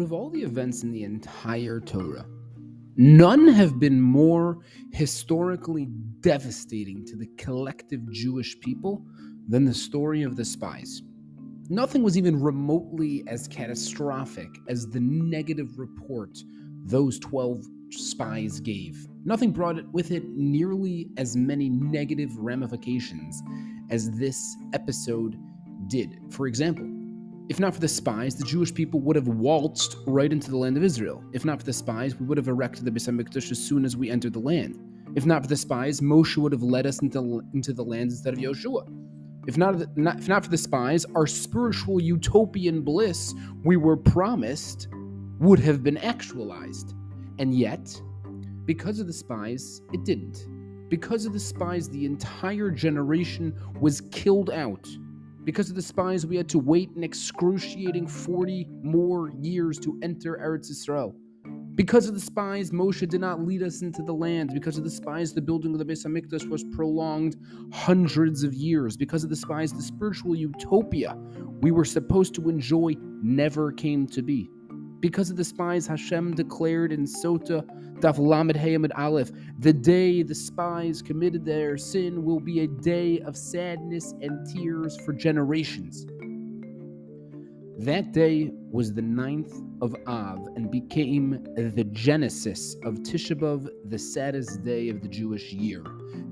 Out of all the events in the entire Torah, none have been more historically devastating to the collective Jewish people than the story of the spies. Nothing was even remotely as catastrophic as the negative report those 12 spies gave. Nothing brought with it nearly as many negative ramifications as this episode did. For example, if not for the spies, the Jewish people would have waltzed right into the land of Israel. If not for the spies, we would have erected the Beis HaMikdash as soon as we entered the land. If not for the spies, Moshe would have led us into the land instead of Yoshua. If not for the spies, our spiritual utopian bliss we were promised would have been actualized. And yet, because of the spies, it didn't. Because of the spies, the entire generation was killed out. Because of the spies, we had to wait an excruciating 40 more years to enter Eretz Yisrael. Because of the spies, Moshe did not lead us into the land. Because of the spies, the building of the Beis HaMikdash was prolonged hundreds of years. Because of the spies, the spiritual utopia we were supposed to enjoy never came to be. Because of the spies, Hashem declared in Sota Daf Lamed Hey Amud Aleph, the day the spies committed their sin will be a day of sadness and tears for generations. That day was the 9th of Av and became the genesis of Tisha B'Av, the saddest day of the Jewish year,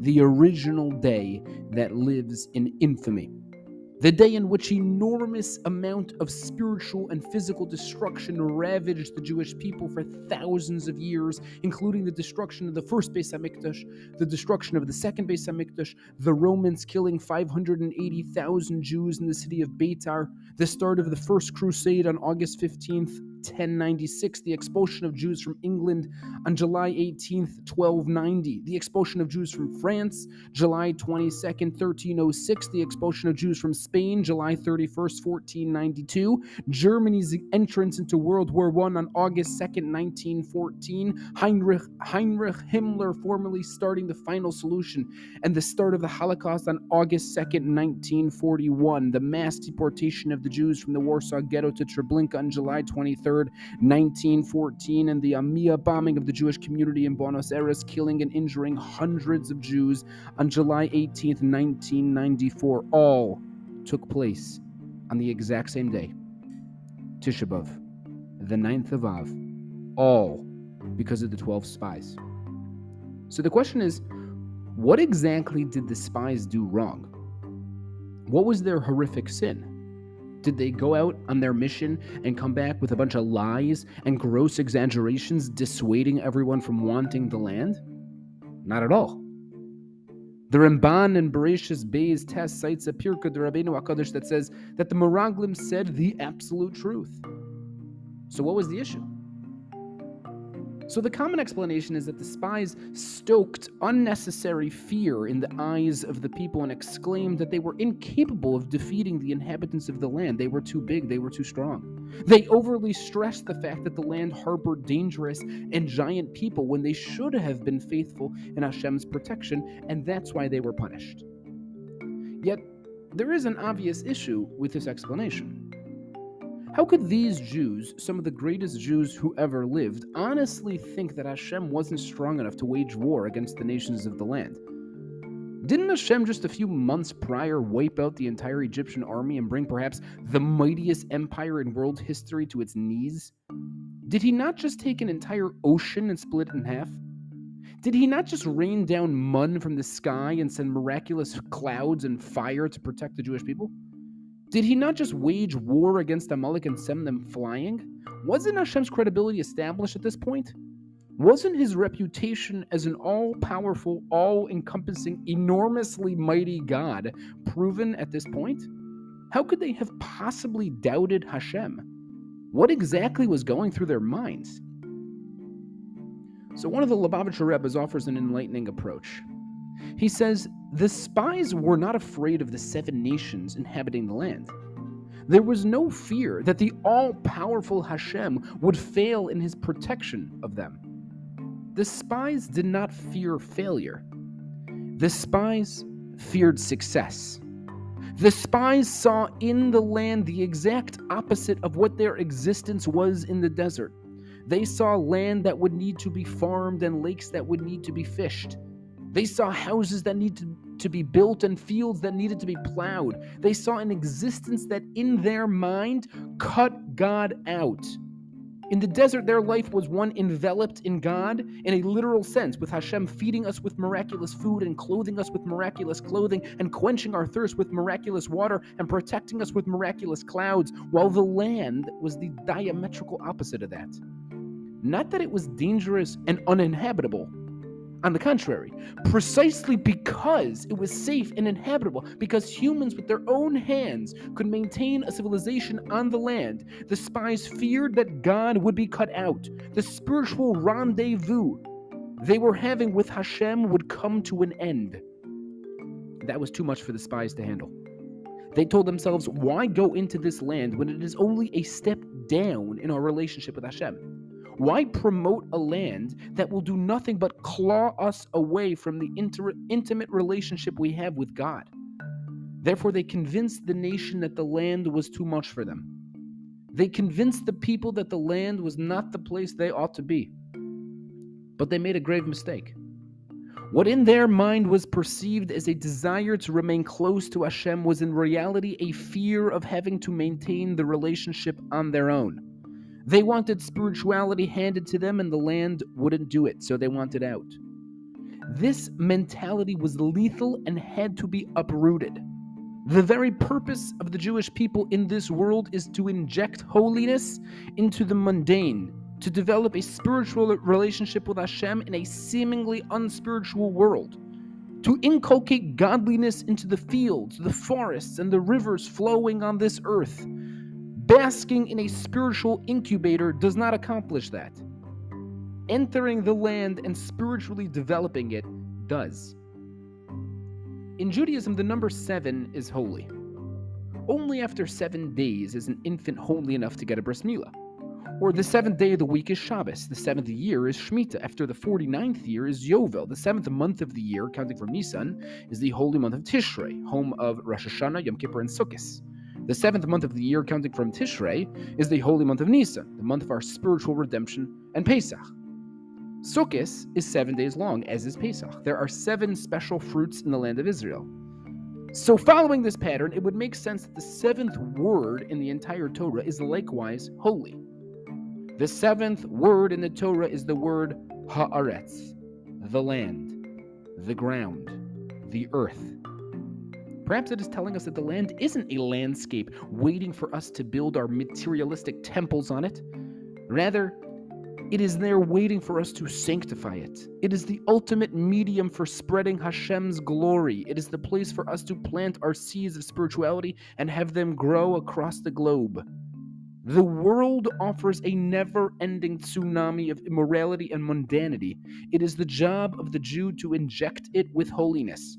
the original day that lives in infamy. The day in which enormous amount of spiritual and physical destruction ravaged the Jewish people for thousands of years, including the destruction of the first Beis HaMikdash, the destruction of the second Beis HaMikdash, the Romans killing 580,000 Jews in the city of Beitar, the start of the First Crusade on August 15th, 1096, the expulsion of Jews from England on July 18th, 1290, the expulsion of Jews from France, July 22nd, 1306, the expulsion of Jews from Spain, July 31st, 1492, Germany's entrance into World War I on August 2nd, 1914, Heinrich Himmler formally starting the final solution, and the start of the Holocaust on August 2nd, 1941, the mass deportation of the Jews from the Warsaw Ghetto to Treblinka on July 23rd, 1914, and the Amia bombing of the Jewish community in Buenos Aires, killing and injuring hundreds of Jews on July 18th, 1994, all took place on the exact same day, Tisha B'Av, the 9th of Av, all because of the 12 spies. So the question is, what exactly did the spies do wrong? What was their horrific sin? Did they go out on their mission and come back with a bunch of lies and gross exaggerations dissuading everyone from wanting the land? Not at all. The Ramban in Bereshis Beis Test cites a Pirkei Rabbeinu HaKadosh that says that the Meraglim said the absolute truth. So what was the issue? So the common explanation is that the spies stoked unnecessary fear in the eyes of the people and exclaimed that they were incapable of defeating the inhabitants of the land. They were too big, they were too strong. They overly stressed the fact that the land harbored dangerous and giant people when they should have been faithful in Hashem's protection, and that's why they were punished. Yet, there is an obvious issue with this explanation. How could these Jews, some of the greatest Jews who ever lived, honestly think that Hashem wasn't strong enough to wage war against the nations of the land? Didn't Hashem just a few months prior wipe out the entire Egyptian army and bring perhaps the mightiest empire in world history to its knees? Did he not just take an entire ocean and split it in half? Did he not just rain down mud from the sky and send miraculous clouds and fire to protect the Jewish people? Did he not just wage war against Amalek and send them flying? Wasn't Hashem's credibility established at this point? Wasn't his reputation as an all-powerful, all-encompassing, enormously mighty God proven at this point? How could they have possibly doubted Hashem? What exactly was going through their minds? So one of the Lubavitcher Rebbes offers an enlightening approach. He says, the spies were not afraid of the 7 nations inhabiting the land. There was no fear that the all-powerful Hashem would fail in his protection of them. The spies did not fear failure. The spies feared success. The spies saw in the land the exact opposite of what their existence was in the desert. They saw land that would need to be farmed and lakes that would need to be fished. They saw houses that needed to be built and fields that needed to be plowed. They saw an existence that in their mind cut God out. In the desert, their life was one enveloped in God in a literal sense, with Hashem feeding us with miraculous food and clothing us with miraculous clothing and quenching our thirst with miraculous water and protecting us with miraculous clouds, while the land was the diametrical opposite of that. Not that it was dangerous and uninhabitable. On the contrary, precisely because it was safe and inhabitable, because humans with their own hands could maintain a civilization on the land, the spies feared that God would be cut out. The spiritual rendezvous they were having with Hashem would come to an end. That was too much for the spies to handle. They told themselves, why go into this land when it is only a step down in our relationship with Hashem? Why promote a land that will do nothing but claw us away from the intimate relationship we have with God? Therefore, they convinced the nation that the land was too much for them. They convinced the people that the land was not the place they ought to be. But they made a grave mistake. What in their mind was perceived as a desire to remain close to Hashem was in reality a fear of having to maintain the relationship on their own. They wanted spirituality handed to them, and the land wouldn't do it, so they wanted out. This mentality was lethal and had to be uprooted. The very purpose of the Jewish people in this world is to inject holiness into the mundane, to develop a spiritual relationship with Hashem in a seemingly unspiritual world, to inculcate godliness into the fields, the forests, and the rivers flowing on this earth. Basking in a spiritual incubator does not accomplish that. Entering the land and spiritually developing it does. In Judaism, the number 7 is holy. Only after 7 days is an infant holy enough to get a bris milah. Or the 7th day of the week is Shabbos. The 7th year is Shemitah. After the 49th year is Yovel. The 7th month of the year, counting from Nisan, is the holy month of Tishrei, home of Rosh Hashanah, Yom Kippur, and Sukkot. The 7th month of the year, counting from Tishrei, is the holy month of Nisan, the month of our spiritual redemption, and Pesach. Sukkot is 7 days long, as is Pesach. There are 7 special fruits in the land of Israel. So following this pattern, it would make sense that the 7th word in the entire Torah is likewise holy. The 7th word in the Torah is the word haaretz, the land, the ground, the earth. Perhaps it is telling us that the land isn't a landscape waiting for us to build our materialistic temples on it. Rather, it is there waiting for us to sanctify it. It is the ultimate medium for spreading Hashem's glory. It is the place for us to plant our seeds of spirituality and have them grow across the globe. The world offers a never-ending tsunami of immorality and mundanity. It is the job of the Jew to inject it with holiness.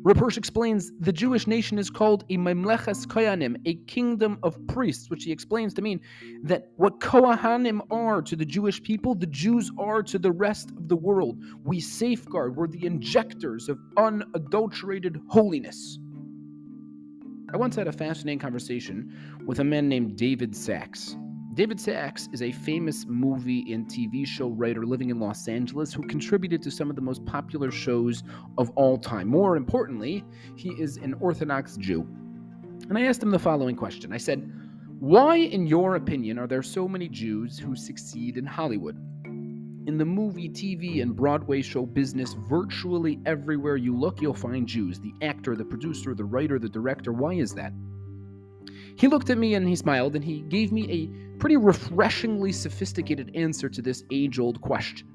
Reb Hirsch explains, the Jewish nation is called a Memleches Kohanim, a kingdom of priests, which he explains to mean that what Kohanim are to the Jewish people, the Jews are to the rest of the world. We safeguard, we're the injectors of unadulterated holiness. I once had a fascinating conversation with a man named David Sachs. David Sachs is a famous movie and TV show writer living in Los Angeles who contributed to some of the most popular shows of all time. More importantly, he is an Orthodox Jew. And I asked him the following question. I said, why, in your opinion, are there so many Jews who succeed in Hollywood? In the movie, TV, and Broadway show business, virtually everywhere you look, you'll find Jews. The actor, the producer, the writer, the director. Why is that? He looked at me and he smiled and he gave me a pretty refreshingly sophisticated answer to this age-old question.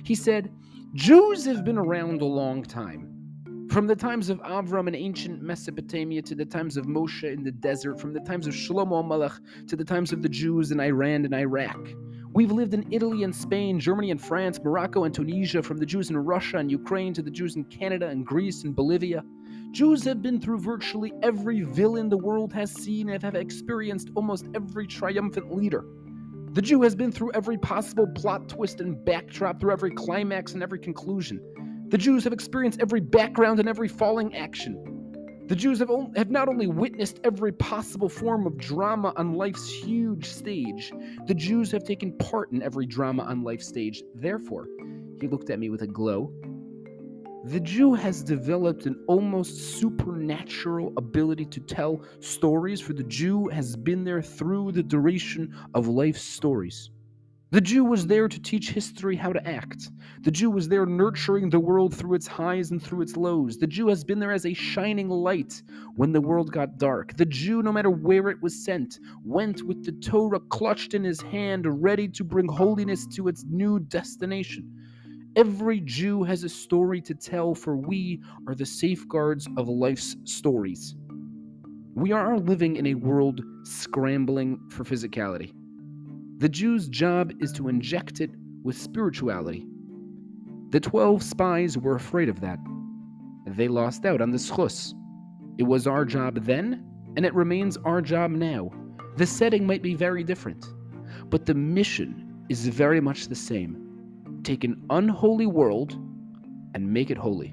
He said, Jews have been around a long time. From the times of Avram in ancient Mesopotamia to the times of Moshe in the desert, from the times of Shlomo Melech to the times of the Jews in Iran and Iraq. We've lived in Italy and Spain, Germany and France, Morocco and Tunisia, from the Jews in Russia and Ukraine to the Jews in Canada and Greece and Bolivia. Jews have been through virtually every villain the world has seen and have experienced almost every triumphant leader. The Jew has been through every possible plot twist and backdrop, through every climax and every conclusion. The Jews have experienced every background and every falling action. The Jews have not only witnessed every possible form of drama on life's huge stage, the Jews have taken part in every drama on life's stage. Therefore, he looked at me with a glow. The Jew has developed an almost supernatural ability to tell stories, for the Jew has been there through the duration of life's stories. The Jew was there to teach history how to act. The Jew was there nurturing the world through its highs and through its lows. The Jew has been there as a shining light when the world got dark. The Jew, no matter where it was sent, went with the Torah clutched in his hand, ready to bring holiness to its new destination. Every Jew has a story to tell, for we are the safeguards of life's stories. We are living in a world scrambling for physicality. The Jew's job is to inject it with spirituality. The 12 spies were afraid of that. They lost out on the schus. It was our job then, and it remains our job now. The setting might be very different, but the mission is very much the same. Take an unholy world and make it holy.